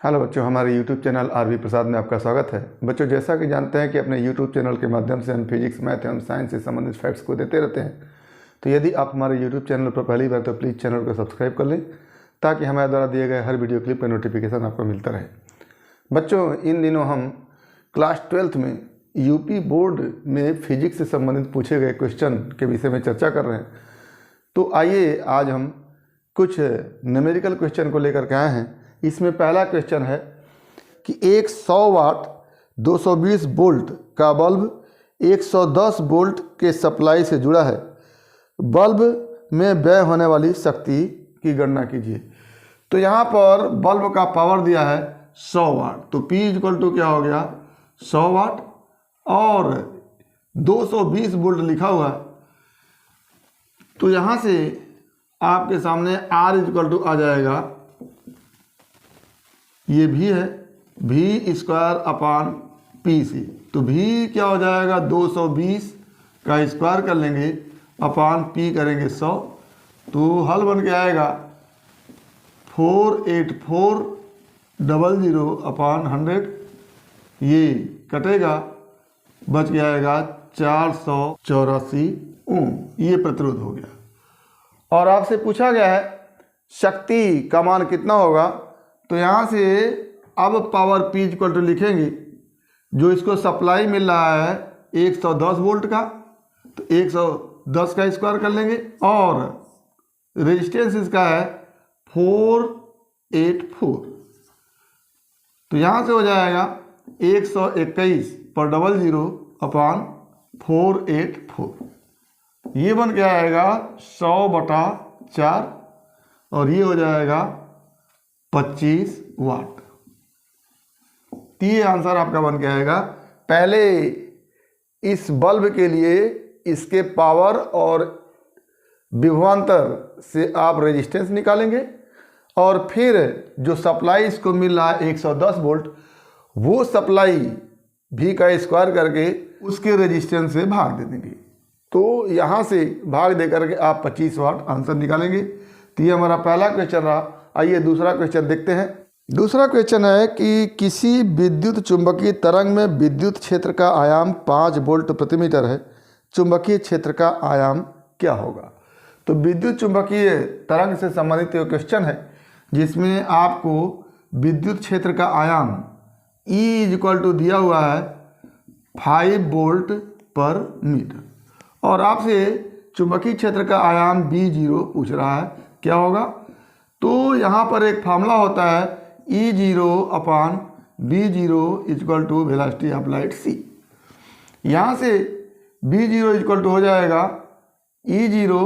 Hello बच्चों, हमारे YouTube channel RV. प्रसाद में आपका स्वागत है। बच्चों, जैसा कि जानते हैं कि अपने YouTube चैनल के माध्यम से हम फिजिक्स, मैथ एवं साइंस से संबंधित फैक्ट्स को देते रहते हैं। तो यदि आप हमारे YouTube चैनल पर पहली बार तो प्लीज़ चैनल को सब्सक्राइब कर लें ताकि हमारे द्वारा दिए गए हर वीडियो क्लिप का नोटिफिकेशन आपको मिलता रहे। बच्चों, इन दिनों हम क्लास 12th में यूपी बोर्ड में फिजिक्स से संबंधित पूछे गए क्वेश्चन के विषय में चर्चा कर रहे हैं। तो आइए आज हम कुछ न्यूमेरिकल क्वेश्चन को लेकर के आए हैं। इसमें पहला क्वेश्चन है कि एक 100 वाट 220 वोल्ट का बल्ब 110 वोल्ट के सप्लाई से जुड़ा है। बल्ब में व्यय होने वाली शक्ति की गणना कीजिए। तो यहाँ पर बल्ब का पावर दिया है 100 वाट, तो P इक्वल टू क्या हो गया 100 वाट और 220 वोल्ट लिखा हुआ है। तो यहाँ से आपके सामने R इक्वल टू आ जाएगा, ये भी है V square upon P C. तो V क्या हो जाएगा 220 का स्क्वायर कर लेंगे अपान P करेंगे 100। तो हल बन के आएगा 48400 अपान 100। ये कटेगा, बच के आएगा 484 ओम। ये प्रतिरोध हो गया। और आपसे पूछा गया है शक्ति का मान कितना होगा। तो यहाँ से अब पावर P इक्वल टू लिखेंगे, जो इसको सप्लाई मिल रहा है 110 वोल्ट का, तो 110 का स्क्वायर कर लेंगे और रेजिस्टेंस इसका है 484। तो यहाँ से हो जाएगा 121 पर 00 अपान 484। ये बन के आएगा 100/4 और ये हो जाएगा 25 वाट। ये आंसर आपका बन के आएगा। पहले इस बल्ब के लिए इसके पावर और विभवांतर से आप रेजिस्टेंस निकालेंगे और फिर जो सप्लाई इसको मिल रहा है 110 वोल्ट, वो सप्लाई V का स्क्वायर करके उसके रेजिस्टेंस से भाग दे देंगे। तो यहाँ से भाग दे करके आप 25 वाट आंसर निकालेंगे। तो ये हमारा पहला क्वेश्चन रहा। आइए दूसरा क्वेश्चन देखते हैं। दूसरा क्वेश्चन है कि किसी विद्युत चुंबकीय तरंग में विद्युत क्षेत्र का आयाम 5 वोल्ट प्रति मीटर है। चुंबकीय क्षेत्र का आयाम क्या होगा। तो विद्युत चुंबकीय तरंग से संबंधित एक क्वेश्चन है जिसमें आपको विद्युत क्षेत्र का आयाम E इक्वल टू दिया हुआ है 5 वोल्ट पर मीटर और आपसे चुंबकीय क्षेत्र का आयाम B0 पूछ रहा है, क्या होगा। तो यहाँ पर एक फार्मूला होता है E0 upon B0 equal to velocity of light C। यहाँ से B0 इक्वल टू हो जाएगा E0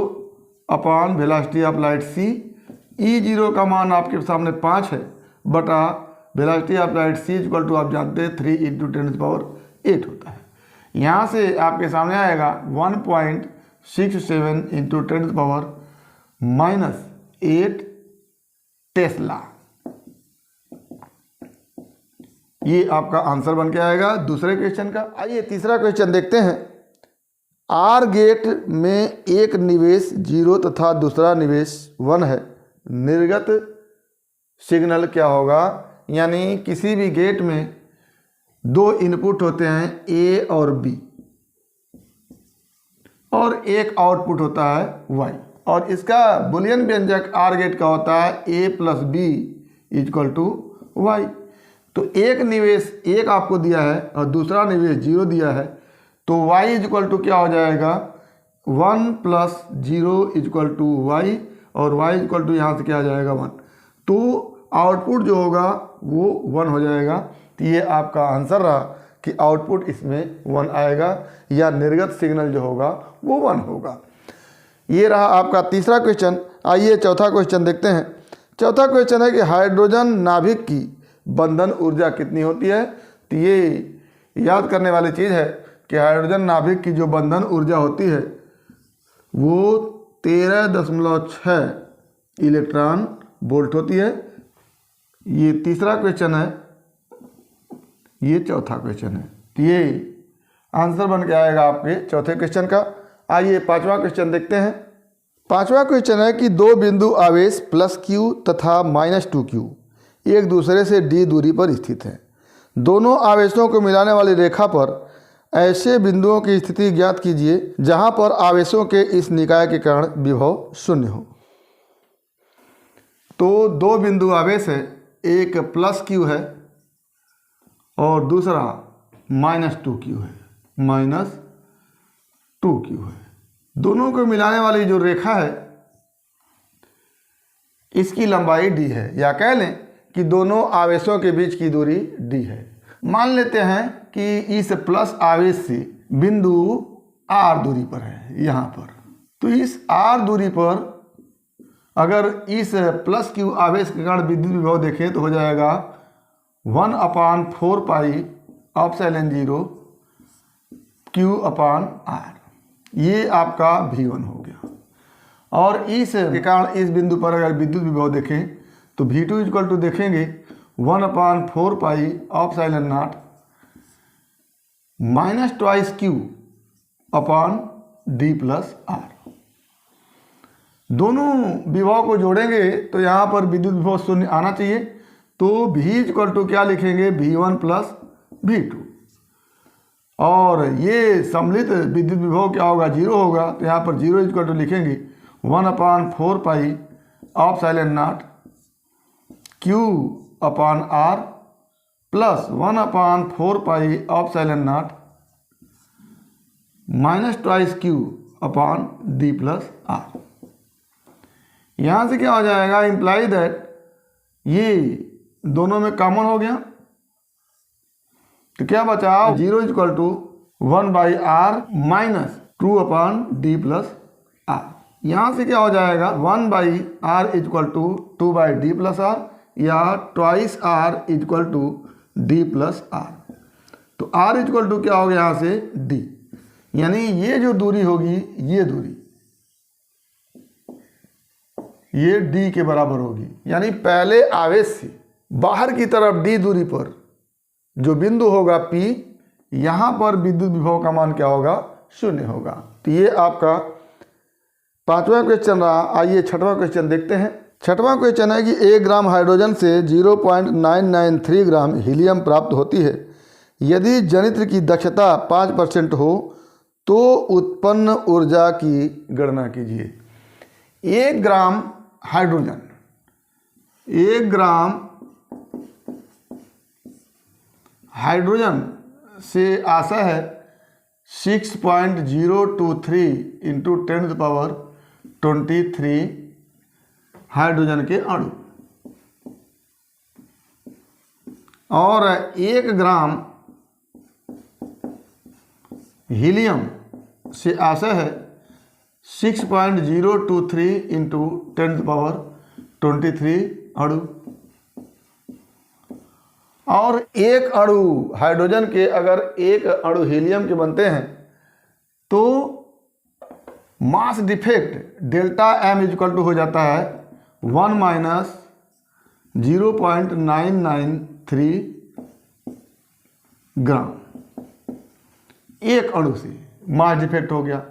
upon velocity of light C। E0 का मान आपके सामने 5 है बटा velocity of light C equal to आप जानते हैं 3 × 10⁸ होता है। यहाँ से आपके सामने आएगा 1.67 × 10⁻⁸ टेस्ला। ये आपका आंसर बन के आएगा दूसरे क्वेश्चन का। आइए तीसरा क्वेश्चन देखते हैं। आर गेट में एक निवेश 0 तथा दूसरा निवेश 1 है। निर्गत सिग्नल क्या होगा। यानी किसी भी गेट में 2 इनपुट होते हैं A और B और एक आउटपुट होता है Y और इसका बुलियन व्यंजक आर गेट का होता है A + B equal to Y। तो एक निवेश 1 आपको दिया है और दूसरा निवेश 0 दिया है। तो Y इक्वल टू क्या हो जाएगा 1 + 0 इक्वल टू Y और Y इक्वल टू यहाँ से क्या आ जाएगा 1। तो आउटपुट जो होगा वो 1 हो जाएगा। तो ये आपका आंसर रहा कि आउटपुट इसमें 1 आएगा या निर्गत सिग्नल जो होगा वो 1 होगा। ये रहा आपका तीसरा क्वेश्चन। आइए चौथा क्वेश्चन देखते हैं। चौथा क्वेश्चन है कि हाइड्रोजन नाभिक की बंधन ऊर्जा कितनी होती है। तो ये याद करने वाली चीज़ है कि हाइड्रोजन नाभिक की जो बंधन ऊर्जा होती है वो 13.6 इलेक्ट्रॉन वोल्ट होती है। ये तीसरा क्वेश्चन है, ये चौथा क्वेश्चन है। तो ये आंसर बन के आएगा आपके चौथे क्वेश्चन का। आइए पांचवा क्वेश्चन देखते हैं। पांचवा क्वेश्चन है कि 2 बिंदु आवेश +Q तथा -2Q एक दूसरे से d दूरी पर स्थित हैं। दोनों आवेशों को मिलाने वाली रेखा पर ऐसे बिंदुओं की स्थिति ज्ञात कीजिए जहां पर आवेशों के इस निकाय के कारण विभव शून्य हो। तो दो बिंदु आवेश है, एक +q है और दूसरा -2q है, -2q है। दोनों को मिलाने वाली जो रेखा है इसकी लंबाई d है, या कह लें कि दोनों आवेशों के बीच की दूरी d है। मान लेते हैं कि इस प्लस आवेश से बिंदु r दूरी पर है यहाँ पर, तो इस r दूरी पर अगर इस +q आवेश के कारण विद्युत विभव देखें तो हो जाएगा 1/4 पाई एप्सिलॉन 0 q/r। ये आपका V1 हो गया। और इस के कारण इस बिंदु पर अगर विद्युत विभव देखें तो V2 इक्वल टू देखेंगे 1/4 पाई एप्सिलॉन 0 -2q/d+r। दोनों विभव को जोड़ेंगे तो यहाँ पर विद्युत विभव शून्य आना चाहिए। तो V इक्वल टू क्या लिखेंगे, V1 + V2, और ये सम्मिलित विद्युत विभव क्या होगा, 0 होगा। तो यहाँ पर 0 इक्वल टू लिखेंगे 1/4 pi epsilon 0 q/r plus 1/4 pi epsilon 0 -2q/d+r। यहाँ से क्या हो जाएगा, इम्प्लाई दैट ये दोनों में कॉमन हो गया, तो क्या बचा, 0 इक्वल टू 1/r -2/d+r। यहाँ से क्या हो जाएगा, 1/r इक्वल टू 2/d+r या 2r इक्वल टू d+r। तो r इक्वल टू क्या हो गया यहाँ से d, यानी ये जो दूरी होगी, ये दूरी ये d के बराबर होगी। यानी पहले आवेश से बाहर की तरफ d दूरी पर जो बिंदु होगा P, यहाँ पर विद्युत विभव का मान क्या होगा, 0 होगा। तो ये आपका 5वां क्वेश्चन रहा। आइए 6वां क्वेश्चन देखते हैं। 6वां क्वेश्चन है कि 1 ग्राम हाइड्रोजन से 0.993 ग्राम हीलियम प्राप्त होती है। यदि जनित्र की दक्षता 5% हो तो उत्पन्न ऊर्जा की गणना कीजिए। 1 ग्राम हाइड्रोजन, 1 ग्राम हाइड्रोजन से आशा है 6.023 इंटू 10⁻23 हाइड्रोजन के अणु, और 1 ग्राम हीलियम से आशा है 6.023 इंटू 10⁻23 अणु। और एक अणु हाइड्रोजन के अगर एक अणु हीलियम के बनते हैं तो mass defect delta m equal to हो जाता है 1 - 0.993 ग्राम। एक अणु से मास डिफेक्ट हो गया,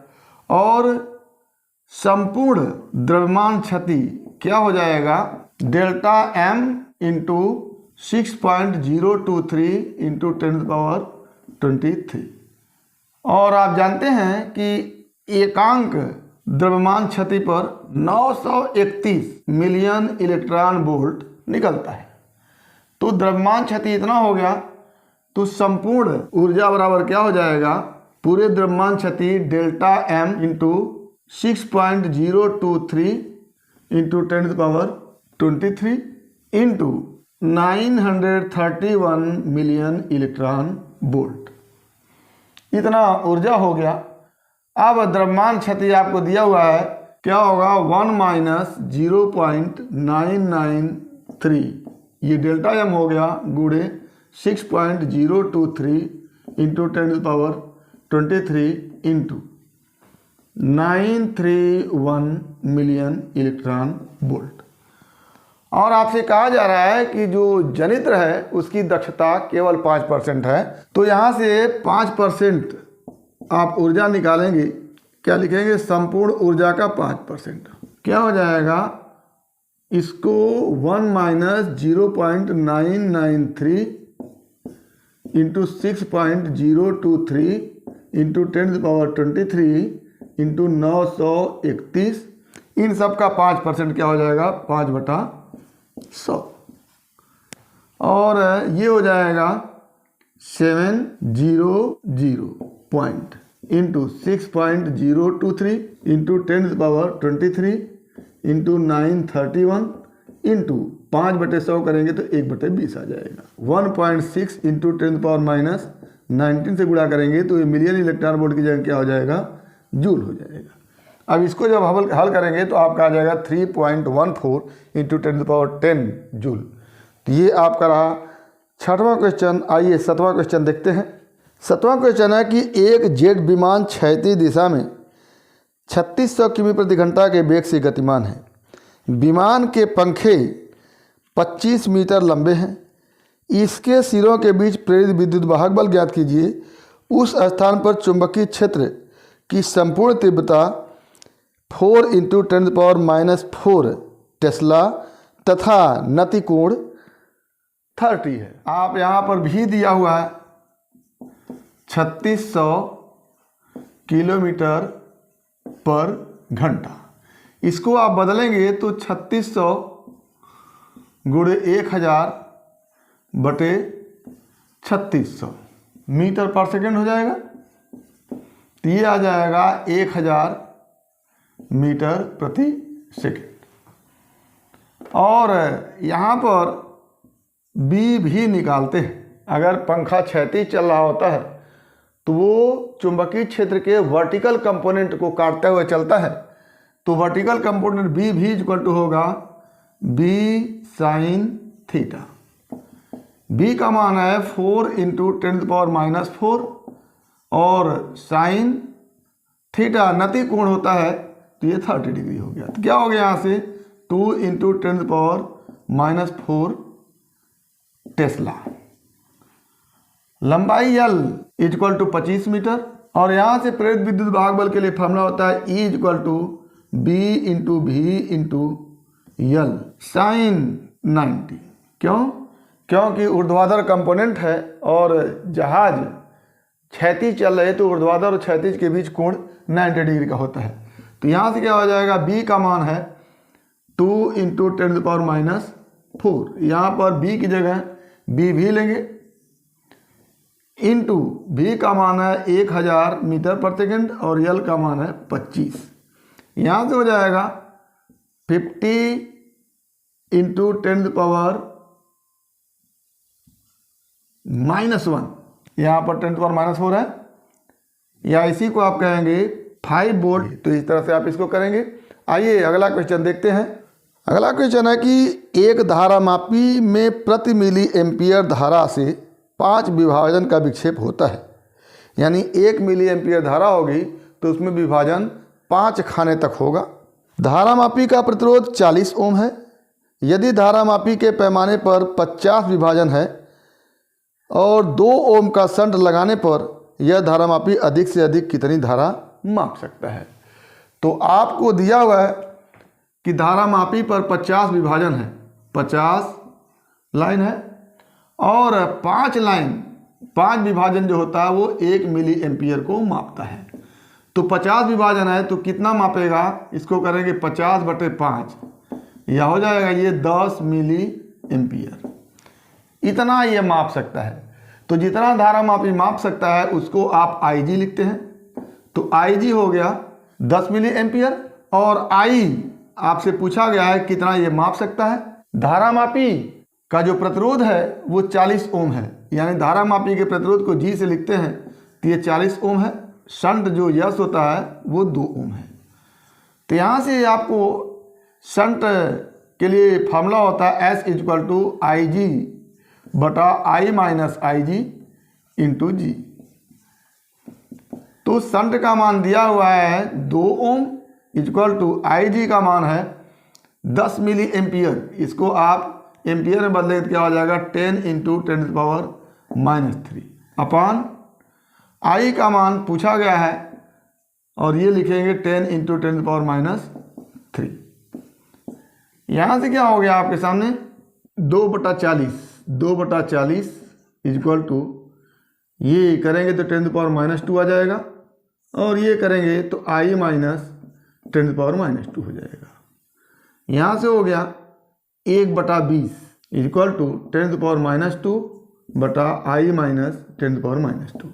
और संपूर्ण द्रव्यमान क्षति क्या हो जाएगा, डेल्टा m इंटू 6.023 इंटू 10⁻23। और आप जानते हैं कि एकांक द्रव्यमान क्षति पर 931 मिलियन इलेक्ट्रॉन वोल्ट निकलता है। तो द्रव्यमान क्षति इतना हो गया तो संपूर्ण ऊर्जा बराबर क्या हो जाएगा, पूरे द्रव्यमान क्षति delta m into 6.023 into 10⁻23 into 931 million electron volt, इतना ऊर्जा हो गया। अब द्रव्यमान क्षति आपको दिया हुआ है, क्या होगा, 1 - 0.993, ये डेल्टा m हो गया, गुणे 6.023 into 10⁻23 into 931 million electron volt. और आपसे कहा जा रहा है कि जो जनित्र है उसकी दक्षता केवल 5% है। तो यहाँ से 5% आप ऊर्जा निकालेंगे, क्या लिखेंगे, संपूर्ण ऊर्जा का 5%, क्या हो जाएगा, इसको 1 माइनस 0.993 इंटू 6.023 इंटू 10⁻23 इंटू 931, इन सब का 5% क्या हो जाएगा, 5/100, और ये हो जाएगा 700 point into 6.023 into 10⁻23 into 931 into 5/100 करेंगे तो 1/20 आ जाएगा। 1.6 इंटू 10⁻19 से गुणा करेंगे तो ये मिलियन इलेक्ट्रॉन वोल्ट की जगह क्या हो जाएगा, जूल हो जाएगा। अब इसको जब हल करेंगे तो आपका आ जाएगा 3.14 इंटू 10⁻10 जूल। तो ये आपका रहा 6वां क्वेश्चन। आइए 7वां क्वेश्चन देखते हैं। 7वां क्वेश्चन है कि एक जेट विमान क्षैतिज दिशा में 3600 किमी प्रति घंटा के वेग से गतिमान है। विमान के पंखे 25 मीटर लंबे हैं। इसके सिरों के बीच प्रेरित विद्युत वाहक बल ज्ञात कीजिए। उस स्थान पर चुंबकीय क्षेत्र की संपूर्ण तीव्रता 4 इंटू 10⁻⁻4 टेस्ला तथा नति कोण 30 है। आप यहाँ पर भी दिया हुआ है 3600 किलोमीटर पर घंटा। इसको आप बदलेंगे तो 3600 गुणे 1000 बटे 3600 मीटर पर सेकेंड हो जाएगा। तो ये आ जाएगा 1000 मीटर प्रति सेकेंड। और यहाँ पर बी भी निकालते हैं। अगर पंखा क्षैतिज चल रहा होता है तो वो चुंबकीय क्षेत्र के वर्टिकल कंपोनेंट को काटते हुए चलता है, तो वर्टिकल कंपोनेंट बी भी इक्वल टू होगा बी साइन थीटा। बी का मान है 4 इंटू 10⁻⁻4 और साइन थीटा नति कोण होता है तो ये 30 डिग्री हो गया। तो क्या हो गया यहाँ से 2 इंटू 10⁻⁻4 टेस्ला। लंबाई L इक्वल टू 25 मीटर। और यहाँ से प्रेरित विद्युत वाहक बल के लिए फॉर्मूला होता है E equal to B into भी इंटू यल साइन 90। क्यों? क्योंकि ऊर्ध्वाधर कंपोनेंट है और जहाज क्षैतिज चल रहे तो ऊर्ध्वाधर और क्षैतिज के बीच कोण 90 डिग्री का होता है। तो यहाँ से क्या हो जाएगा, B का मान है 2 इंटू 10⁻⁻4। यहाँ पर B की जगह B भी लेंगे इंटू भी का मान है 1000 मीटर पर सेकेंड और यल का मान है 25। यहाँ से हो जाएगा 50 इंटू 10⁻⁻1। यहाँ पर 10⁻⁻4 है, या इसी को आप कहेंगे 5 वोल्ट। तो इस तरह से आप इसको करेंगे। आइए अगला क्वेश्चन देखते हैं। अगला क्वेश्चन है कि एक धारामापी में प्रति मिली एम्पियर धारा से 5 विभाजन का विक्षेप होता है। यानी 1 मिली एम्पियर धारा होगी तो उसमें विभाजन 5 खाने तक होगा। धारामापी का प्रतिरोध 40 ओम है। यदि धारामापी के पैमाने पर 50 विभाजन है और 2 ओम का शंट लगाने पर यह धारामापी अधिक से अधिक कितनी धारा माप सकता है। तो आपको दिया हुआ है कि धारामापी पर 50 विभाजन है, 50 लाइन है और 5 विभाजन जो होता है वो 1 मिली एम्पियर को मापता है। तो 50 विभाजन है तो कितना मापेगा, इसको करेंगे 50/5, यह हो जाएगा ये 10 मिली एम्पियर। इतना ये माप सकता है। तो जितना धारामापी माप सकता है उसको आप IG लिखते हैं। तो IG हो गया 10 मिली एम्पियर और I आपसे पूछा गया है कितना ये माप सकता है। धारामापी का जो प्रतिरोध है वो 40 ओम है, यानी धारामापी के प्रतिरोध को G से लिखते हैं तो ये 40 ओम है। शंट जो यस होता है वो 2 ओम है। तो यहाँ से आपको शंट के लिए फार्मूला होता है S इक्वल टू IG बटा I minus IG into G। तो शंट का मान दिया हुआ है 2 ओम इक्वल टू IG का मान है 10 मिली एम्पियर। इसको आप एम्पियर में बदले तो क्या हो जाएगा 10 इंटू 10⁻³ अपान I का मान पूछा गया है और ये लिखेंगे 10 इंटू 10⁻³ यहाँ से क्या हो गया आपके सामने 2/40 इक्वल टू, ये करेंगे तो 10⁻² आ जाएगा, और ये करेंगे तो i माइनस 10⁻² हो जाएगा। यहाँ से हो गया 1/20 इक्वल टू 10⁻² बटा i माइनस 10⁻²।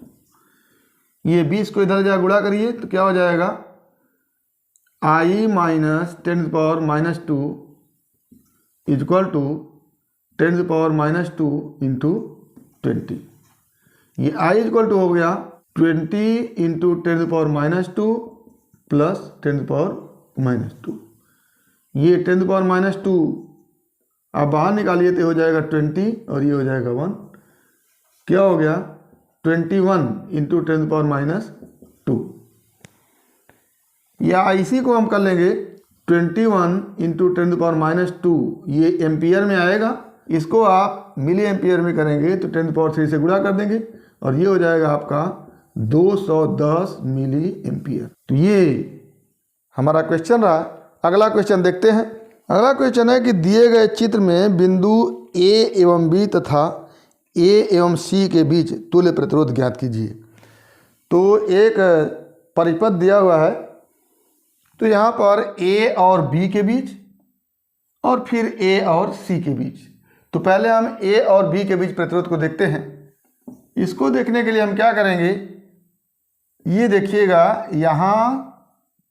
ये 20 को इधर जा गुणा करिए तो क्या हो जाएगा i minus 10⁻² equal to 10⁻² into 20। ये i इक्वल टू हो गया 20 इंटू 10⁻² प्लस 10⁻²। ये 10⁻² आप बाहर निकालिए तो हो जाएगा 20 और ये हो जाएगा 1। क्या हो गया 21 इंटू 10⁻²। या इसी को हम कर लेंगे 21 इंटू 10⁻², ये एम्पियर में आएगा। इसको आप मिली एम्पियर में करेंगे तो 10⁻³ से गुणा कर देंगे और ये हो जाएगा आपका 210 मिली एम्पियर। तो ये हमारा क्वेश्चन रहा। अगला क्वेश्चन देखते हैं। अगला क्वेश्चन है कि दिए गए चित्र में बिंदु A एवं B तथा A एवं C के बीच तुल्य प्रतिरोध ज्ञात कीजिए। तो एक परिपथ दिया हुआ है, तो यहाँ पर A और B के बीच और फिर A और C के बीच। तो पहले हम A और B के बीच प्रतिरोध को देखते हैं। इसको देखने के लिए हम क्या करेंगे, ये देखिएगा यहाँ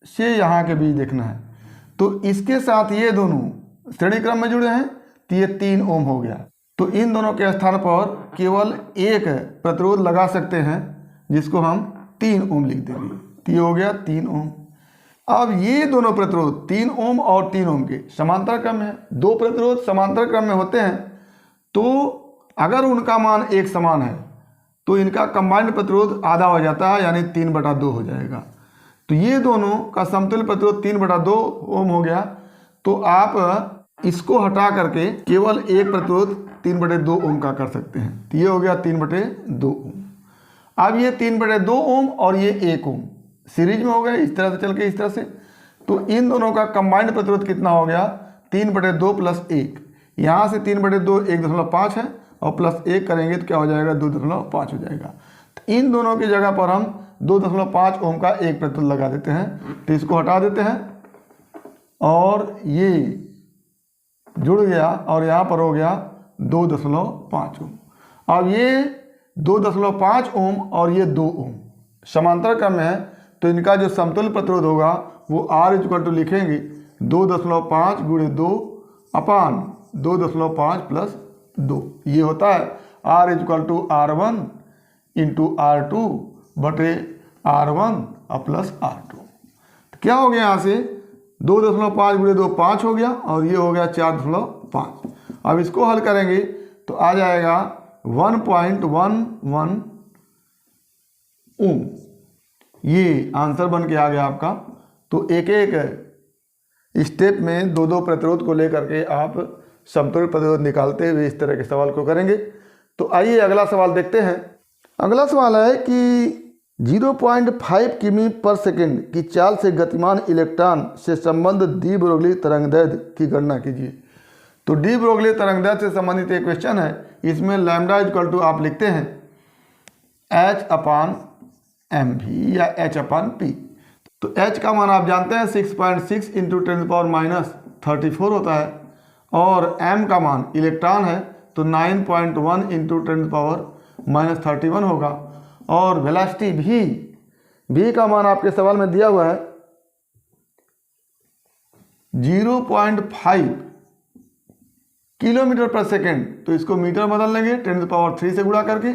से यहाँ के बीच देखना है। तो इसके साथ ये दोनों श्रेणी क्रम में जुड़े हैं तो ये 3 ओम हो गया। तो इन दोनों के स्थान पर केवल एक प्रतिरोध लगा सकते हैं जिसको हम 3 ओम लिख देंगे। तो ये हो गया 3 ओम। अब ये दोनों प्रतिरोध 3 ओम और 3 ओम के समांतर क्रम में है। दो प्रतिरोध समांतर क्रम में होते हैं तो अगर उनका मान एक समान है तो इनका कंबाइंड प्रतिरोध आधा हो जाता है, यानी 3/2 हो जाएगा। तो ये दोनों का समतुल्य प्रतिरोध 3/2 ओम हो गया। तो आप इसको हटा करके केवल एक प्रतिरोध 3/2 ओम का कर सकते हैं। तो ये हो गया 3/2 ओम। अब ये 3/2 ओम और ये 1 ओम सीरीज में हो गए, इस तरह से चल के इस तरह से। तो इन दोनों का कंबाइंड प्रतिरोध कितना हो गया 3/2 प्लस 1। यहाँ से 3/2 1.5 है और प्लस 1 करेंगे तो क्या हो जाएगा 2.5 हो जाएगा। तो इन दोनों की जगह पर हम 2.5 ओम का एक प्रतिरोध लगा देते हैं। तो इसको हटा देते हैं और ये जुड़ गया और यहाँ पर हो गया 2.5 ओम। अब ये 2.5 ओम और ये 2 ओम समांतर क्रम में है, तो इनका जो समतुल्य प्रतिरोध होगा वो R इक्वल टू लिखेंगे 2.5 गुणे 2 अपान 2.5 प्लस 2। ये होता है R equal to R1 into R2 बटे R1 और प्लस R2। तो क्या हो गया यहाँ से 2.5 गुणे 2 5 हो गया और ये हो गया 4.5। अब इसको हल करेंगे तो आ जाएगा 1.11 ओम। ये आंसर बन के आ गया आपका। तो एक एक स्टेप में दो प्रतिरोध को लेकर के आप समतुल्य प्रतिरोध निकालते हुए इस तरह के सवाल को करेंगे। तो आइए अगला सवाल देखते हैं। अगला सवाल है कि 0.5 किमी पर सेकेंड की चाल से गतिमान इलेक्ट्रॉन से संबंध डी ब्रोगली तरंगदैर्घ्य की गणना कीजिए। तो डी ब्रोगली तरंगदैर्घ्य से संबंधित एक क्वेश्चन है। इसमें लैम्डा इक्वल टू आप लिखते हैं h/mv या h/p। तो h का मान आप जानते हैं 6.6 इंटू 10⁻34 होता है और m का मान इलेक्ट्रॉन है तो 9.1 इंटू 10⁻31 होगा। और वेलोसिटी v का मान आपके सवाल में दिया हुआ है 0.5 किलोमीटर पर सेकेंड। तो इसको मीटर बदल लेंगे 10⁻³ से गुणा करके।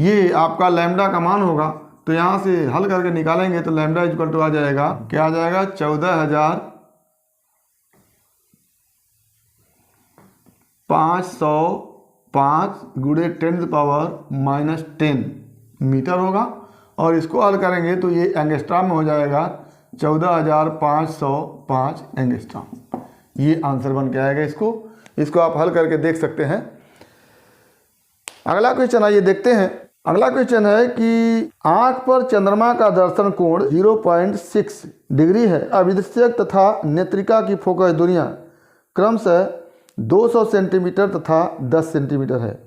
ये आपका लैम्डा का मान होगा। तो यहाँ से हल करके निकालेंगे तो लैम्डा इक्वल टू आ जाएगा, क्या आ जाएगा 14,505 गुणे 10⁻10 मीटर होगा। और इसको हल करेंगे तो ये एंगस्ट्रॉम में हो जाएगा 14,505 एंगस्ट्रॉम। ये आंसर बन के आएगा। इसको आप हल करके देख सकते हैं। अगला क्वेश्चन आइए देखते हैं। अगला क्वेश्चन है कि आंख पर चंद्रमा का दर्शन कोण 0.6 डिग्री है। अभिदृश्यक तथा नेत्रिका की फोकस दूरियां क्रमशः 200 सेंटीमीटर तथा 10 सेंटीमीटर है।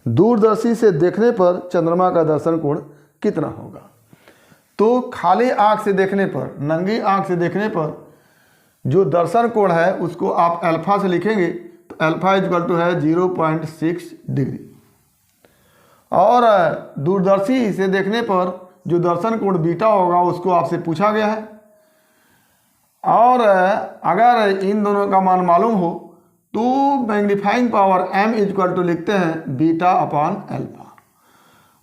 दूरदर्शी से देखने पर चंद्रमा का दर्शन कोण कितना होगा? तो खाली आंख से देखने पर, नंगी आंख से देखने पर जो दर्शन कोण है उसको आप अल्फा से लिखेंगे, तो अल्फा इक्वल टू है 0.6 डिग्री। और दूरदर्शी से देखने पर जो दर्शन कोण बीटा होगा उसको आपसे पूछा गया है। और अगर इन दोनों का मान मालूम हो तो magnifying power m equal to लिखते हैं बीटा अपॉन अल्फा।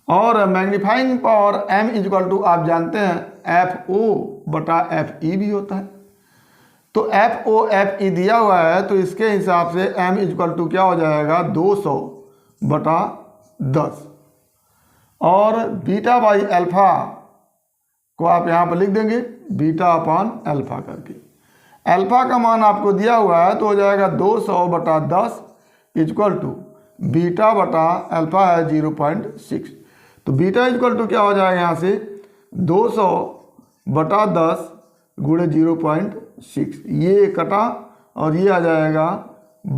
और magnifying power m equal to आप जानते हैं FO/FE भी होता है। तो FOFE दिया हुआ है, तो इसके हिसाब से m इक्वल टू क्या हो जाएगा 200/10। और बीटा बाई अल्फा को आप यहाँ पर लिख देंगे बीटा अपॉन अल्फा करके। अल्फा का मान आपको दिया हुआ है तो हो जाएगा 200/10 इक्वल टू बीटा बटा अल्फा है 0.6। तो बीटा इक्वल टू क्या हो जाएगा यहाँ से 200/10 गुणे 0.6, ये कटा और ये आ जाएगा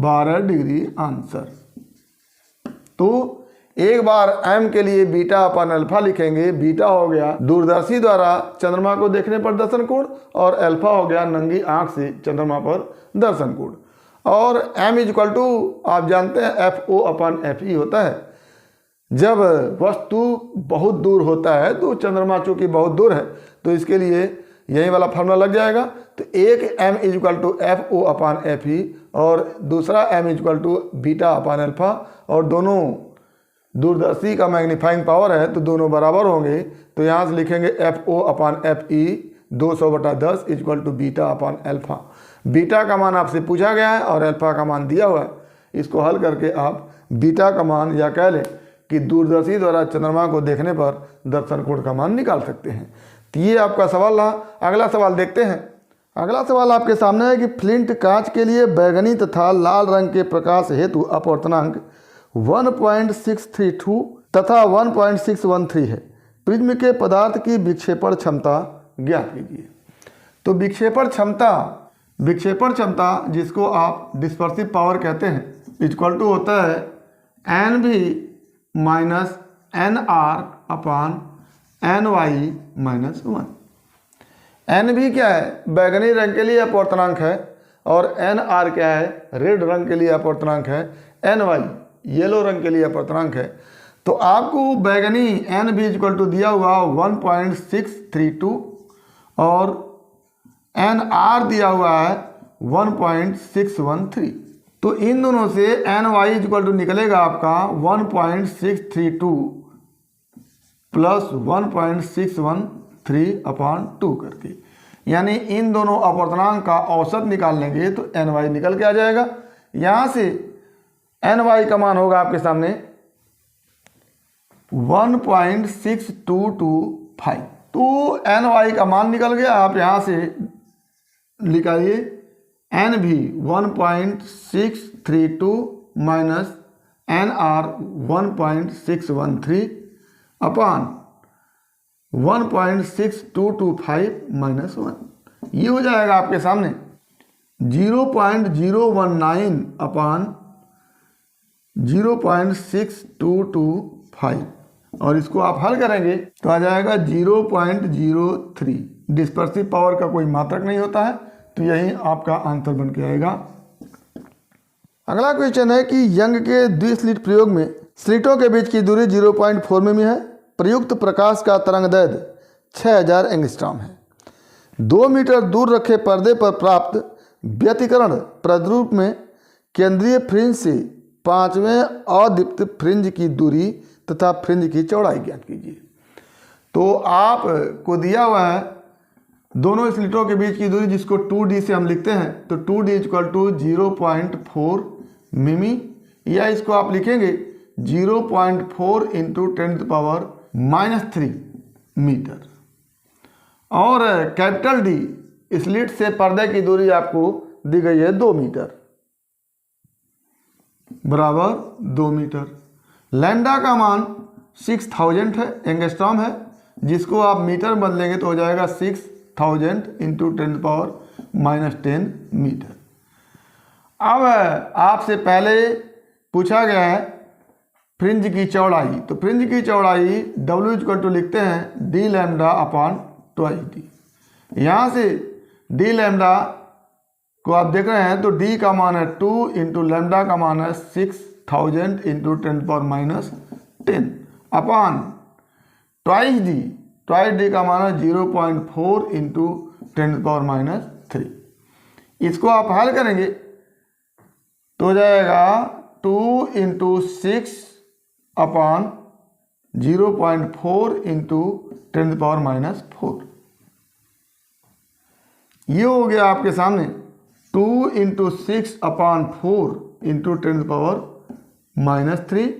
12 डिग्री आंसर। तो एक बार m के लिए बीटा अपन अल्फा लिखेंगे। बीटा हो गया दूरदर्शी द्वारा चंद्रमा को देखने पर दर्शन कोण, और अल्फा हो गया नंगी आंख से चंद्रमा पर दर्शन कोण। और m इक्वल टू आप जानते हैं FO/FE होता है। जब वस्तु बहुत दूर होता है तो चंद्रमा चूँकि बहुत दूर है तो इसके लिए यही वाला फार्मूला लग जाएगा। तो एक m इक्वल टू FO/FE और दूसरा m equal to beta upon alpha, और दोनों दूरदर्शी का मैग्नीफाइंग पावर है तो दोनों बराबर होंगे। तो यहाँ से लिखेंगे FO/FE 200/10 equal to beta upon alpha. Beta का मान आपसे पूछा गया है और अल्फा का मान दिया हुआ है। इसको हल करके आप बीटा का मान, या कह लें कि दूरदर्शी द्वारा चंद्रमा को देखने पर दर्शन कोण का मान निकाल सकते हैं। तो ये आपका सवाल रहा। अगला सवाल देखते हैं। अगला सवाल आपके सामने है कि फ्लिंट कांच के लिए बैगनी तथा लाल रंग के प्रकाश हेतु अपवर्तनांक 1.632 तथा 1.613 है। प्रिज्म के पदार्थ की विक्षेपण क्षमता ज्ञात कीजिए। तो विक्षेपण क्षमता जिसको आप डिस्पर्सिव पावर कहते हैं, इक्वल टू होता है NV minus NR upon NY minus 1। NV क्या है? बैगनी रंग के लिए अपवर्तनांक है, और NR क्या है? रेड रंग के लिए अपवर्तनांक है। NY येलो रंग के लिए अपवर्तनांक है। तो आपको बैगनी NV इक्वल टू दिया हुआ 1.632 और NR दिया हुआ है 1.613। तो इन दोनों से NY इक्वल टू निकलेगा आपका 1.632 प्लस 1.613 अपॉन 2 करके। यानी इन दोनों अपवर्तनांक का औसत निकाल लेंगे तो NY निकल के आ जाएगा। यहाँ से NY का मान होगा आपके सामने 1.6225। तो NY का मान निकल गया। आप यहाँ से निकालिए NV 1.632 minus NR 1.613 upon 1.6225 minus 1। ये हो जाएगा आपके सामने 0.019 अपॉन 0.6225, और इसको आप हल करेंगे तो आ जाएगा 0.03। डिस्पर्सिव पावर का कोई मात्रक नहीं होता है, तो यही आपका आंसर बन के आएगा। अगला क्वेश्चन है कि यंग के द्विस्लिट प्रयोग में स्लिटों के बीच की दूरी 0.4 मिमी है। प्रयुक्त प्रकाश का तरंगदैर्घ्य 6000 एंगस्ट्रॉम है। 2 मीटर दूर रखे पर्दे पर प्राप्त व्यतिकरण प्रतिरूप में केंद्रीय फ्रिंज से 5वें अदीप्त फ्रिंज की दूरी तथा फ्रिंज की चौड़ाई ज्ञात कीजिए। तो आपको दिया हुआ है दोनों स्लिटों के बीच की दूरी, जिसको 2D से हम लिखते हैं। तो 2D इक्वल टू 0.4 मिमी, या इसको आप लिखेंगे 0.4 इंटू 10⁻³ मीटर। और कैपिटल D स्लिट से पर्दे की दूरी आपको दी गई है 2 मीटर बराबर 2 मीटर। लैम्डा का मान 6000 है, एंगस्ट्रॉम है, जिसको आप मीटर में बदलेंगे तो हो जाएगा 6000 इंटू 10⁻⁻10 मीटर। अब आपसे पहले पूछा गया है फ्रिंज की चौड़ाई, तो फ्रिंज की चौड़ाई W लिखते हैं d लैम्डा अपॉन 2d। यहाँ से d लैम्डा को आप देख रहे हैं तो d का मान है 2 इंटू लैम्डा का मान है 6000 इंटू 10⁻10 अपॉन ट्वाइस d का मान है 0.4 इंटू 10⁻3। इसको आप हल करेंगे तो हो जाएगा 2 इंटू 6 अपॉन 0.4 इंटू 10⁻4। ये हो गया आपके सामने 2 इंटू 6 अपॉन 4 इंटू 10⁻3।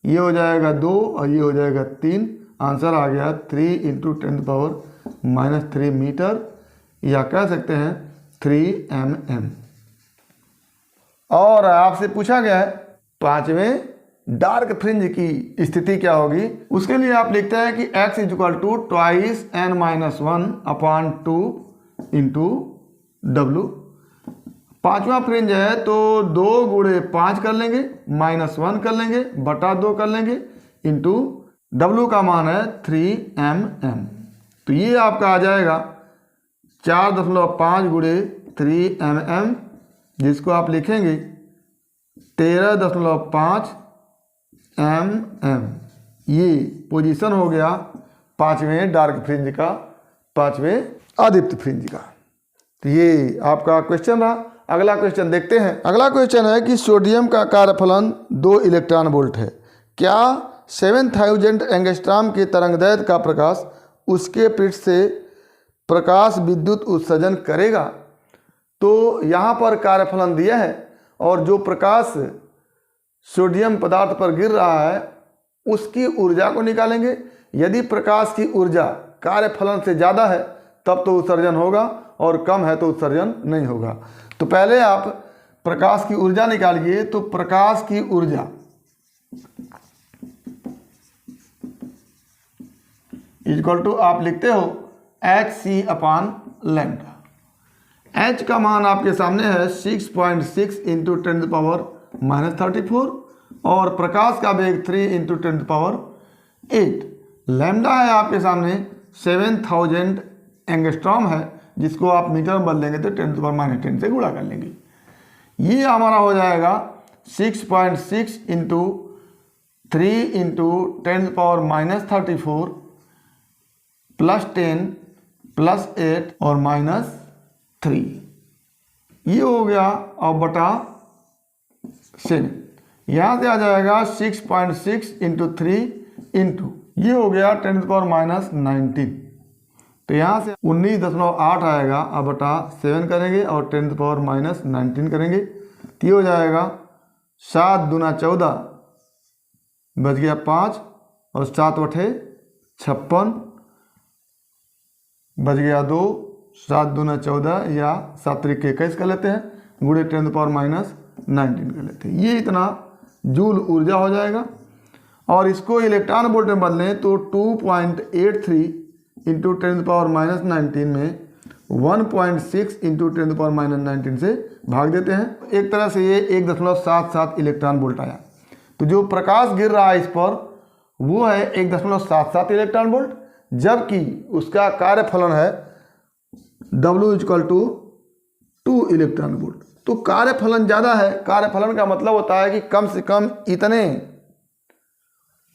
ये हो जाएगा 2 और ये हो जाएगा 3। आंसर आ गया 3 इंटू 10⁻3 मीटर, या कह सकते हैं 3 mm। और आपसे पूछा गया है पांचवें डार्क फ्रिंज की स्थिति क्या होगी। उसके लिए आप लिखते हैं कि x = twice n-1 upon 2 into W। पांचवा फ्रिंज है तो 2 गुणे 5 कर लेंगे, -1 कर लेंगे, बटा 2 कर लेंगे, इंटू W का मान है 3 mm। तो ये आपका आ जाएगा 4.5 गुणे 3 mm, जिसको आप लिखेंगे 13.5 mm। ये पोजीशन हो गया पांचवें डार्क फ्रिंज का, पांचवें आदित्य फ्रिंज का। तो ये आपका क्वेश्चन रहा। अगला क्वेश्चन देखते हैं। अगला क्वेश्चन है कि सोडियम का कार्यफलन 2 इलेक्ट्रॉन वोल्ट है, क्या 7000 एंगस्ट्रॉम के तरंगदैर्घ्य का प्रकाश उसके पृष्ठ से प्रकाश विद्युत उत्सर्जन करेगा। तो यहाँ पर कार्यफलन दिया है और जो प्रकाश सोडियम पदार्थ पर गिर रहा है उसकी ऊर्जा को निकालेंगे। यदि प्रकाश की ऊर्जा कार्यफलन से ज़्यादा है तब तो उत्सर्जन होगा और कम है तो उत्सर्जन नहीं होगा। तो पहले आप प्रकाश की ऊर्जा निकालिए। तो प्रकाश की ऊर्जा इक्वल टू आप लिखते हो hc अपॉन लैम्डा। h का मान आपके सामने है 6.6 इंटू 10⁻34 और प्रकाश का वेग 3 इंटू 10⁸। लैम्डा है आपके सामने 7000 एंगस्ट्रॉम है, जिसको आप मीटर में बदलेंगे तो 10⁻10 से गुणा कर लेंगे। ये हमारा हो जाएगा 6.6 इंटू 3 इंटू 10⁻34 प्लस 10 प्लस 8 और -3। ये हो गया और बटा 7। यहाँ से आ जाएगा 6.6 इंटू 3 इंटू ये हो गया 10⁻19। तो यहाँ से 19.8 आएगा, अब बटा 7 करेंगे और 10⁻19 करेंगे तो ये हो जाएगा 7 दूना 14 बच गया 5 और 7 बटे 56 बच गया 2। 7 दूना 14 या 7 त्रिक 21 कर लेते हैं, गुणे 10⁻19 कर लेते हैं। ये इतना जूल ऊर्जा हो जाएगा। और इसको इलेक्ट्रॉन वोल्ट में बदलें तो 2.83 इंटू 10⁻19 में 1.6 इंटू 10⁻19 से भाग देते हैं। एक तरह से ये 1.77 इलेक्ट्रॉन वोल्ट आया। तो जो प्रकाश गिर रहा है इस पर वो है 1.77 इलेक्ट्रॉन वोल्ट, जबकि उसका कार्यफलन है W = 2 इलेक्ट्रॉन वोल्ट। तो कार्यफलन ज़्यादा है। कार्यफलन का मतलब होता है कि कम से कम इतने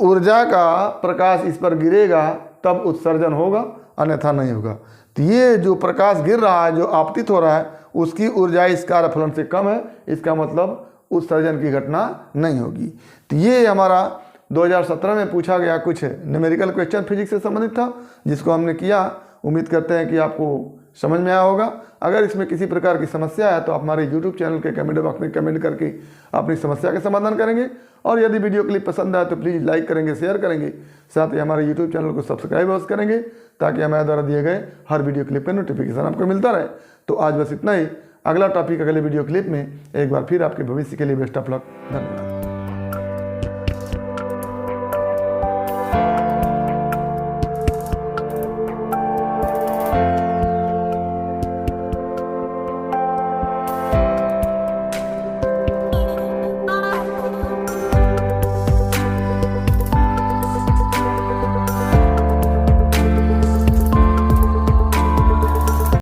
ऊर्जा का प्रकाश इस पर गिरेगा तब उत्सर्जन होगा, अन्यथा नहीं होगा। तो ये जो प्रकाश गिर रहा है, जो आपतित हो रहा है, उसकी ऊर्जा इस कार्यफलन से कम है, इसका मतलब उत्सर्जन की घटना नहीं होगी। तो ये हमारा 2017 में पूछा गया कुछ न्यूमेरिकल क्वेश्चन फिजिक्स से संबंधित था, जिसको हमने किया। उम्मीद करते हैं कि आपको समझ में आया होगा। अगर इसमें किसी प्रकार की समस्या है तो आप हमारे YouTube चैनल के कमेंट बॉक्स में कमेंट करके अपनी समस्या का समाधान करेंगे। और यदि वीडियो क्लिप पसंद आए तो प्लीज़ लाइक करेंगे, शेयर करेंगे, साथ ही हमारे YouTube चैनल को सब्सक्राइब अवश्य करेंगे ताकि हमारे द्वारा दिए गए हर वीडियो क्लिप का नोटिफिकेशन आपको मिलता रहे। तो आज बस इतना ही। अगला टॉपिक अगले वीडियो क्लिप में। एक बार फिर आपके भविष्य के लिए बेस्ट ऑफ लक। धन्यवाद।